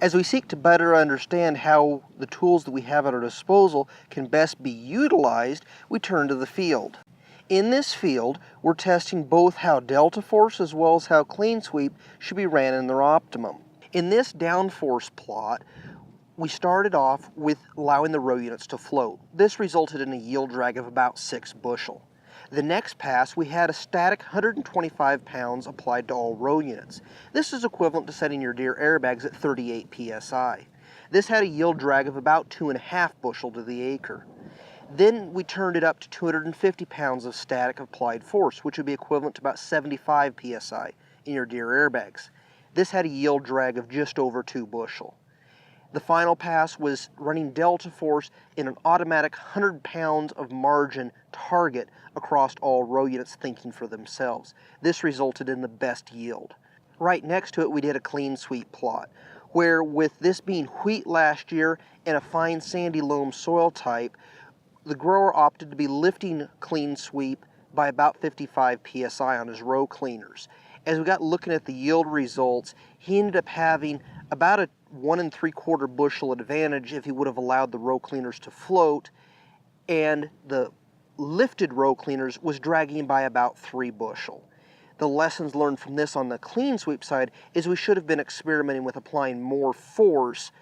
As we seek to better understand how the tools that we have at our disposal can best be utilized, we turn to the field. In this field, we're testing both how DeltaForce as well as how CleanSweep should be ran in their optimum. In this Downforce plot, we started off with allowing the row units to float. This resulted in a yield drag of about 6 bushel. The next pass, we had a static 125 pounds applied to all row units. This is equivalent to setting your deer airbags at 38 psi. This had a yield drag of about 2.5 bushel to the acre. Then we turned it up to 250 pounds of static applied force, which would be equivalent to about 75 psi in your deer airbags. This had a yield drag of just over 2 bushel. The final pass was running DeltaForce in an automatic 100 pounds of margin target across all row units, thinking for themselves. This resulted in the best yield. Right next to it, we did a CleanSweep plot, where with this being wheat last year and a fine sandy loam soil type, the grower opted to be lifting CleanSweep by about 55 psi on his row cleaners. As we got looking at the yield results, he ended up having about a 1 3/4 bushel advantage if he would have allowed the row cleaners to float, and the lifted row cleaners was dragging by about 3 bushel. The lessons learned from this on the CleanSweep side is we should have been experimenting with applying more force,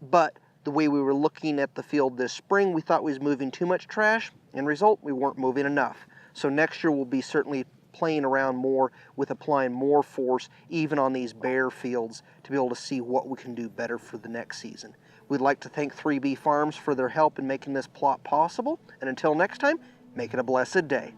but the way we were looking at the field this spring, we thought we was moving too much trash. In result, we weren't moving enough. So next year we'll be certainly playing around more with applying more force even on these bare fields to be able to see what we can do better for the next season. We'd like to thank 3B Farms for their help in making this plot possible, and until next time, make it a blessed day.